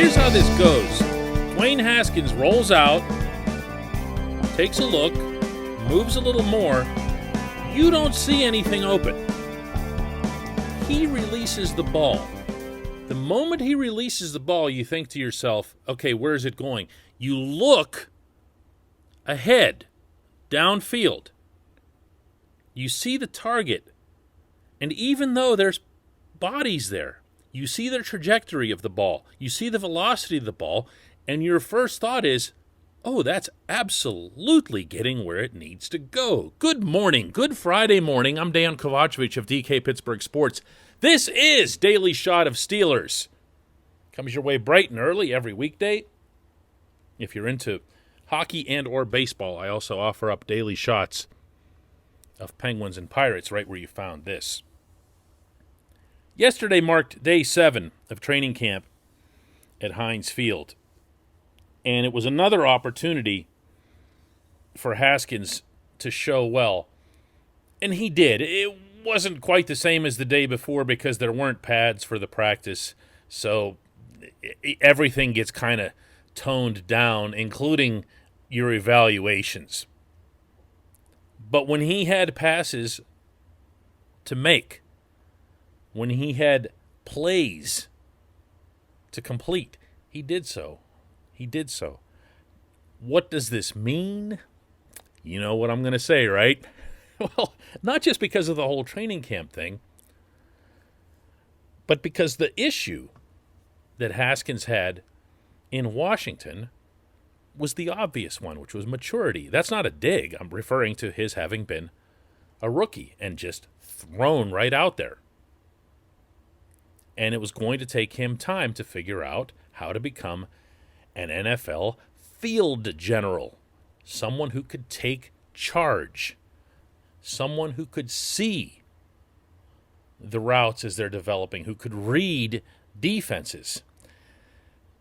here's how this goes. Dwayne Haskins rolls out, takes a look, moves a little more. You don't see anything open. He releases the ball. The moment he releases the ball, you think to yourself, okay, where is it going? You look ahead, downfield. You see the target. And even though there's bodies there, you see the trajectory of the ball, you see the velocity of the ball, and your first thought is, oh, that's absolutely getting where it needs to go. Good morning. Good Friday morning. I'm Dejan Kovacevic of DK Pittsburgh Sports. This is Daily Shot of Steelers. Comes your way bright and early every weekday. If you're into hockey and or baseball, I also offer up daily shots of Penguins and Pirates right where you found this. Yesterday marked day 7 of training camp at Heinz Field. And it was another opportunity for Haskins to show well. And he did. It wasn't quite the same as the day before because there weren't pads for the practice. So everything gets kind of toned down, including your evaluations. But when he had passes to make, when he had plays to complete, he did so. He did so. What does this mean? You know what I'm going to say, right? Well, not just because of the whole training camp thing, but because the issue that Haskins had in Washington was the obvious one, which was maturity. That's not a dig. I'm referring to his having been a rookie and just thrown right out there. And it was going to take him time to figure out how to become an NFL field general, someone who could take charge, someone who could see the routes as they're developing, who could read defenses.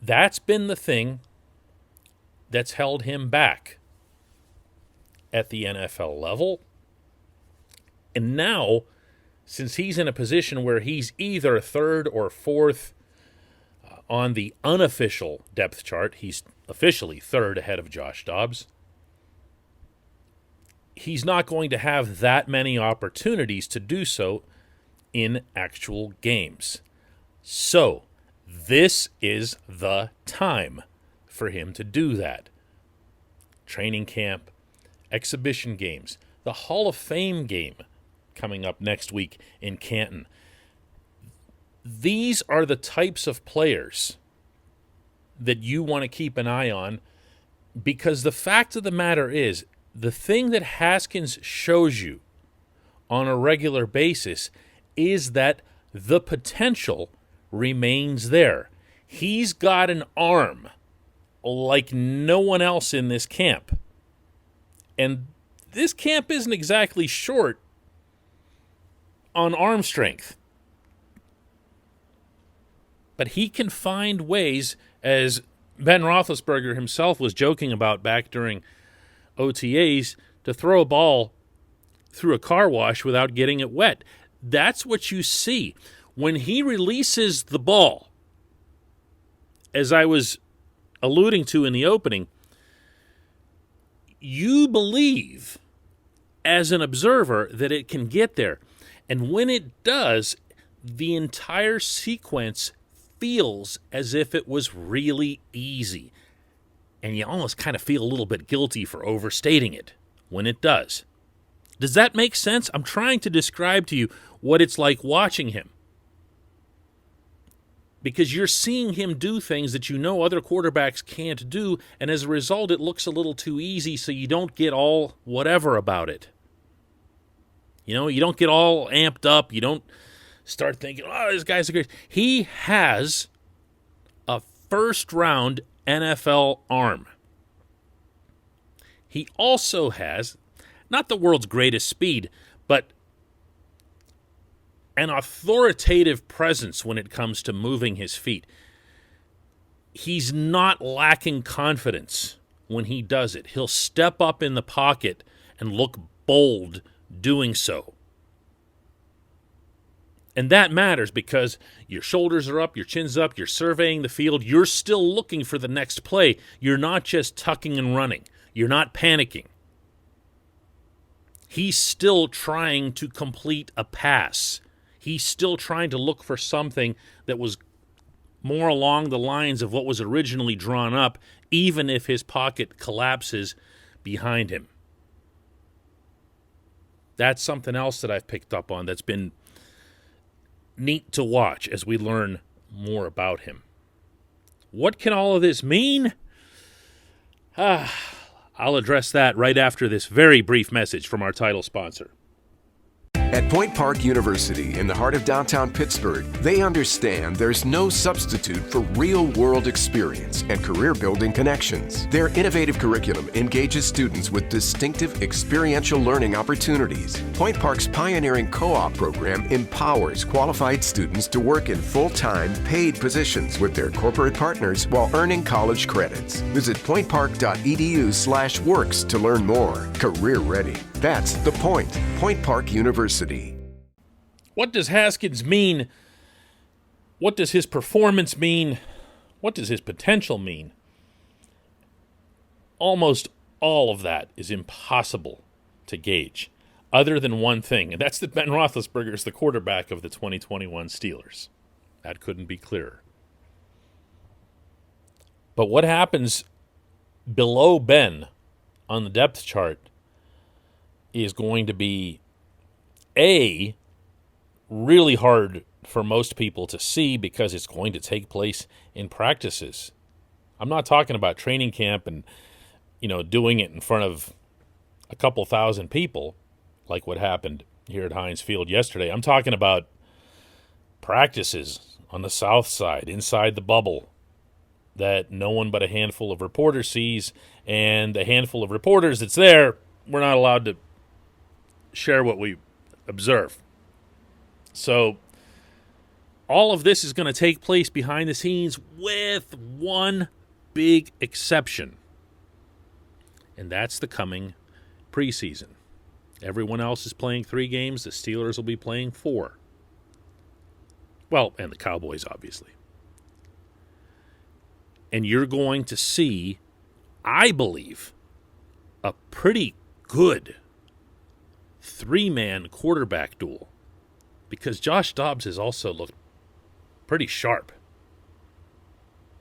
That's been the thing that's held him back at the NFL level. And now, since he's in a position where he's either third or fourth on the unofficial depth chart, he's officially third ahead of Josh Dobbs, he's not going to have that many opportunities to do so in actual games. So, this is the time for him to do that. Training camp, exhibition games, the Hall of Fame game coming up next week in Canton. These are the types of players that you want to keep an eye on, because the fact of the matter is, the thing that Haskins shows you on a regular basis is that the potential remains there. He's got an arm like no one else in this camp. And this camp isn't exactly short on arm strength. But he can find ways, as Ben Roethlisberger himself was joking about back during OTAs, to throw a ball through a car wash without getting it wet. That's what you see. When he releases the ball, as I was alluding to in the opening, you believe, as an observer, that it can get there. And when it does, the entire sequence feels as if it was really easy. And you almost kind of feel a little bit guilty for overstating it when it does. Does that make sense? I'm trying to describe to you what it's like watching him. Because you're seeing him do things that you know other quarterbacks can't do, and as a result, it looks a little too easy, so you don't get all whatever about it. You know, you don't get all amped up. You don't start thinking, oh, this guy's a great. He has a first-round NFL arm. He also has, not the world's greatest speed, but an authoritative presence when it comes to moving his feet. He's not lacking confidence when he does it. He'll step up in the pocket and look bold doing so. And that matters because your shoulders are up, your chin's up, you're surveying the field, you're still looking for the next play. You're not just tucking and running. You're not panicking. He's still trying to complete a pass. He's still trying to look for something that was more along the lines of what was originally drawn up, even if his pocket collapses behind him. That's something else that I've picked up on that's been neat to watch as we learn more about him. What can all of this mean? I'll address that right after this very brief message from our title sponsor. At Point Park University, in the heart of downtown Pittsburgh, they understand there's no substitute for real-world experience and career-building connections. Their innovative curriculum engages students with distinctive experiential learning opportunities. Point Park's pioneering co-op program empowers qualified students to work in full-time, paid positions with their corporate partners while earning college credits. Visit pointpark.edu/works to learn more. Career ready. That's the point. Point Park University. What does Haskins mean? What does his performance mean? What does his potential mean? Almost all of that is impossible to gauge, other than one thing, and that's that Ben Roethlisberger is the quarterback of the 2021 Steelers. That couldn't be clearer. But what happens below Ben on the depth chart is going to be, really hard for most people to see because it's going to take place in practices. I'm not talking about training camp and, doing it in front of a couple thousand people like what happened here at Heinz Field yesterday. I'm talking about practices on the south side, inside the bubble, that no one but a handful of reporters sees, and the handful of reporters that's there, we're not allowed to share what we observe. So all of this is going to take place behind the scenes with one big exception, and that's the coming preseason. Everyone else is playing 3 games. The Steelers will be playing 4. Well, and the Cowboys, obviously. And you're going to see, I believe, a pretty good 3-man quarterback duel, because Josh Dobbs has also looked pretty sharp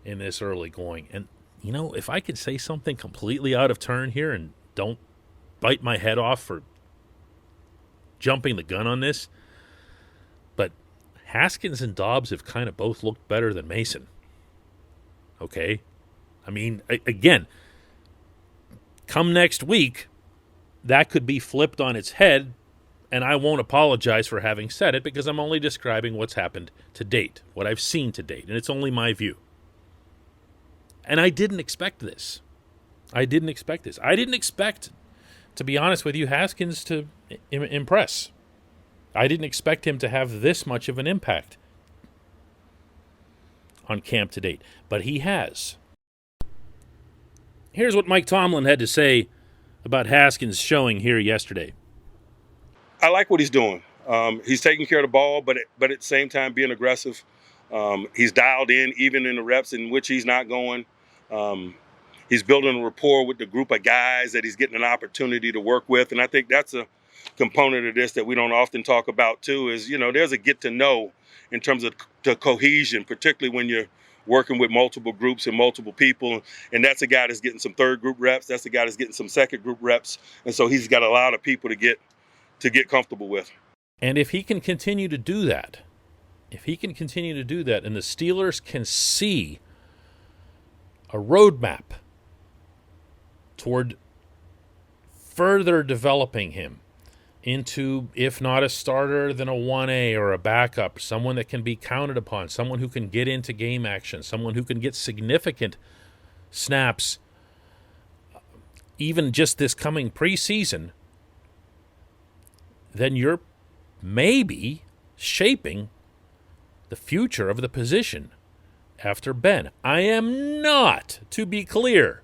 in this early going. And, if I could say something completely out of turn here and don't bite my head off for jumping the gun on this, but Haskins and Dobbs have kind of both looked better than Mason. Okay? I mean, again, come next week, that could be flipped on its head, and I won't apologize for having said it because I'm only describing what's happened to date, what I've seen to date, and it's only my view. And I didn't expect this. I didn't expect, to be honest with you, Haskins to impress. I didn't expect him to have this much of an impact on camp to date, but he has. Here's what Mike Tomlin had to say about Haskins' showing here yesterday. I like what he's doing. He's taking care of the ball, but at the same time being aggressive. He's dialed in, even in the reps in which he's not going. He's building a rapport with the group of guys that he's getting an opportunity to work with. And I think that's a component of this that we don't often talk about, too, is, there's a get to know in terms of the cohesion, particularly when you're working with multiple groups and multiple people. And that's a guy that's getting some third group reps. That's a guy that's getting some second group reps. And so he's got a lot of people to get comfortable with. And if he can continue to do that, and the Steelers can see a roadmap toward further developing him into, if not a starter, then a 1A or a backup, someone that can be counted upon, someone who can get into game action, someone who can get significant snaps, even just this coming preseason, then you're maybe shaping the future of the position after Ben. I am not, to be clear,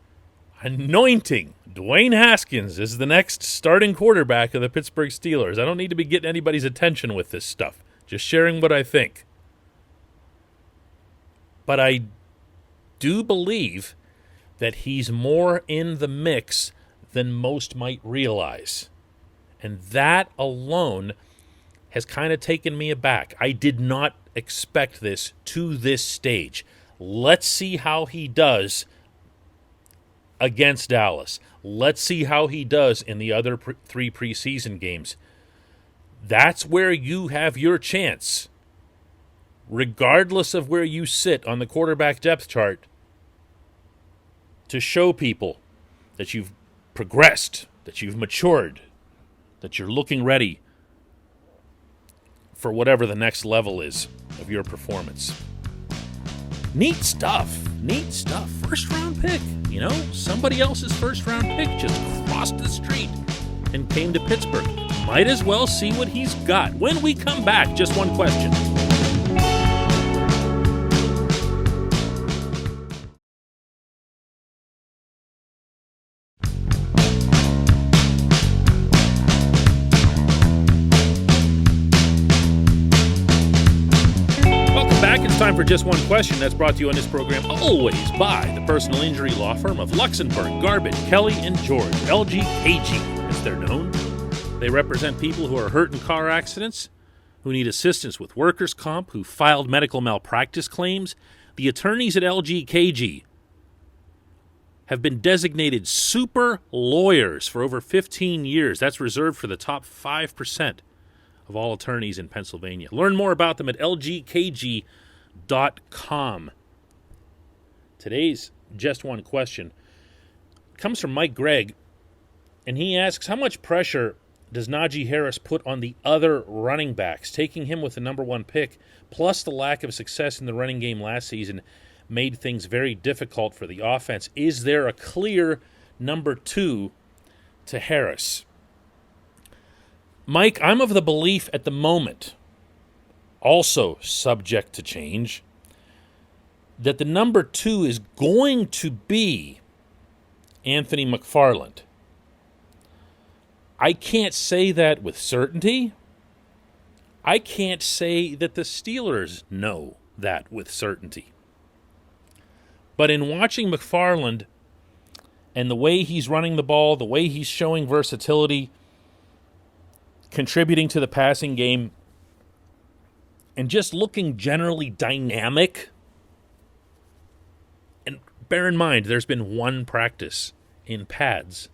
anointing Dwayne Haskins as the next starting quarterback of the Pittsburgh Steelers. I don't need to be getting anybody's attention with this stuff. Just sharing what I think. But I do believe that he's more in the mix than most might realize. And that alone has kind of taken me aback. I did not expect this to this stage. Let's see how he does against Dallas. Let's see how he does in the other three preseason games. That's where you have your chance, regardless of where you sit on the quarterback depth chart, to show people that you've progressed, that you've matured, that you're looking ready for whatever the next level is of your performance. Neat stuff. Neat stuff. First round pick. You know, somebody else's first round pick just crossed the street and came to Pittsburgh. Might as well see what he's got. When we come back, just one question. Time for Just One Question. That's brought to you on this program always by the personal injury law firm of Luxembourg, Garbett, Kelly, and George, LGKG, as they're known. They represent people who are hurt in car accidents, who need assistance with workers' comp, who filed medical malpractice claims. The attorneys at LGKG have been designated super lawyers for over 15 years. That's reserved for the top 5% of all attorneys in Pennsylvania. Learn more about them at lgkg.com. Today's Just One Question comes from Mike Gregg, and he asks, how much pressure does Najee Harris put on the other running backs? Taking him with the number one pick, plus the lack of success in the running game last season, made things very difficult for the offense. Is there a clear number two to Harris? Mike, I'm of the belief at the moment, also subject to change, that the number two is going to be Anthony McFarland. I can't say that with certainty. I can't say that the Steelers know that with certainty. But in watching McFarland and the way he's running the ball, the way he's showing versatility, contributing to the passing game, and just looking generally dynamic. And bear in mind, there's been one practice in pads.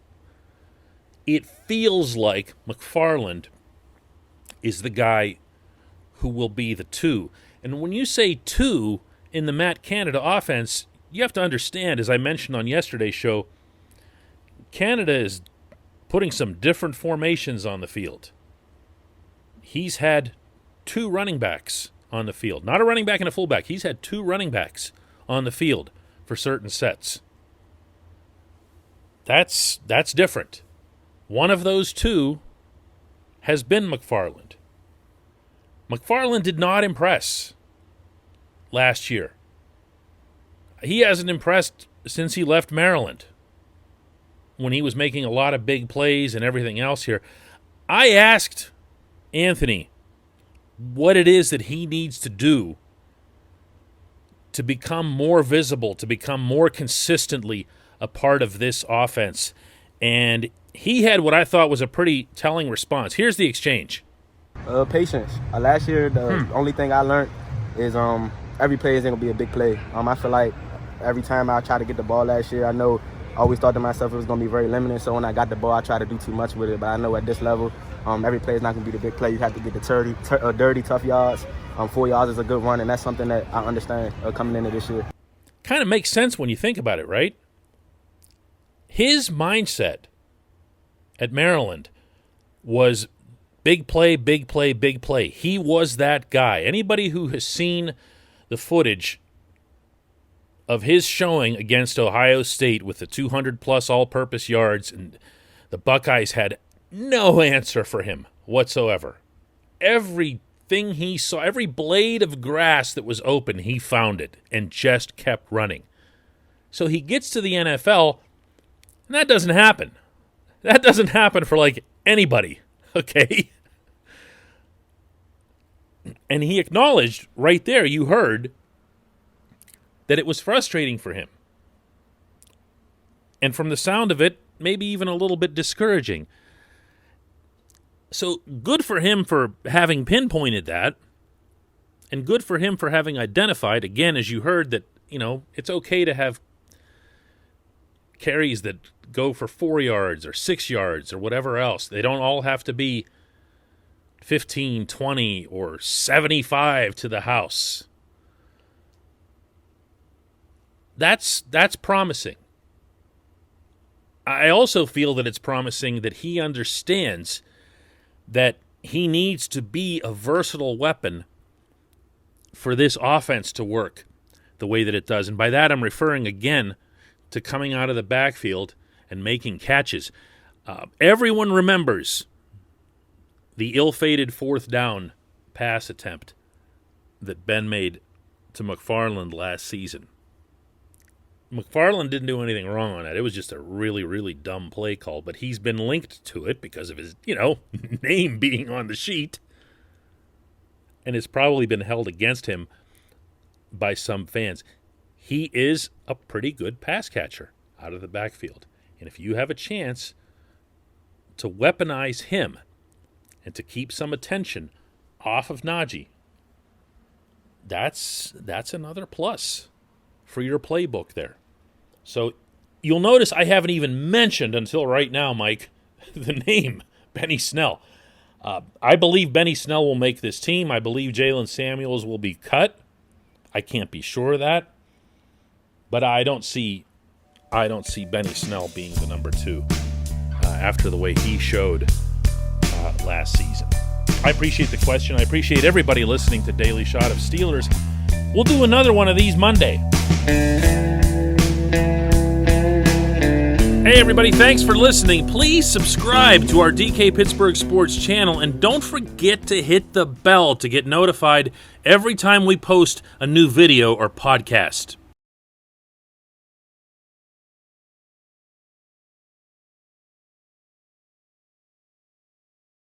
It feels like McFarland is the guy who will be the two. And when you say two in the Matt Canada offense, you have to understand, as I mentioned on yesterday's show, Canada is putting some different formations on the field. He's had two running backs on the field. Not a running back and a fullback. He's had two running backs on the field for certain sets. That's different. One of those two has been McFarland. McFarland did not impress last year. He hasn't impressed since he left Maryland, when he was making a lot of big plays and everything else here. I asked Anthony what it is that he needs to do to become more visible, to become more consistently a part of this offense. And he had what I thought was a pretty telling response. Here's the exchange. Patience. Last year, the only thing I learned is every play isn't going to be a big play. I feel like every time I try to get the ball last year, I always thought to myself it was going to be very limited. So when I got the ball, I tried to do too much with it. But I know at this level, every play is not going to be the big play. You have to get the dirty, tough yards. 4 yards is a good run, and that's something that I understand coming into this year. Kind of makes sense when you think about it, right? His mindset at Maryland was big play, big play, big play. He was that guy. Anybody who has seen the footage of his showing against Ohio State with the 200-plus all-purpose yards, and the Buckeyes had no answer for him whatsoever. Everything he saw, every blade of grass that was open, he found it and just kept running. So he gets to the NFL, and that doesn't happen. That doesn't happen for, anybody, okay? And he acknowledged right there, you heard, that it was frustrating for him. And from the sound of it, maybe even a little bit discouraging. So good for him for having pinpointed that. And good for him for having identified, again, as you heard, that, it's okay to have carries that go for 4 yards or 6 yards or whatever else. They don't all have to be 15, 20, or 75 to the house. That's promising. I also feel that it's promising that he understands that he needs to be a versatile weapon for this offense to work the way that it does. And by that, I'm referring again to coming out of the backfield and making catches. Everyone remembers the ill-fated 4th down pass attempt that Ben made to McFarland last season. McFarland didn't do anything wrong on it. It was just a really, really dumb play call, but he's been linked to it because of his, name being on the sheet, and it's probably been held against him by some fans. He is a pretty good pass catcher out of the backfield, and if you have a chance to weaponize him and to keep some attention off of Najee, that's another plus for your playbook there. So you'll notice I haven't even mentioned until right now, Mike, the name Benny Snell. I believe Benny Snell will make this team. I believe Jalen Samuels will be cut. I can't be sure of that, but I don't see Benny Snell being the number 2 after the way he showed last season. I appreciate the question. I appreciate everybody listening to Daily Shot of Steelers. We'll do another one of these Monday. Hey everybody, thanks for listening. Please subscribe to our DK Pittsburgh Sports channel, and don't forget to hit the bell to get notified every time we post a new video or podcast.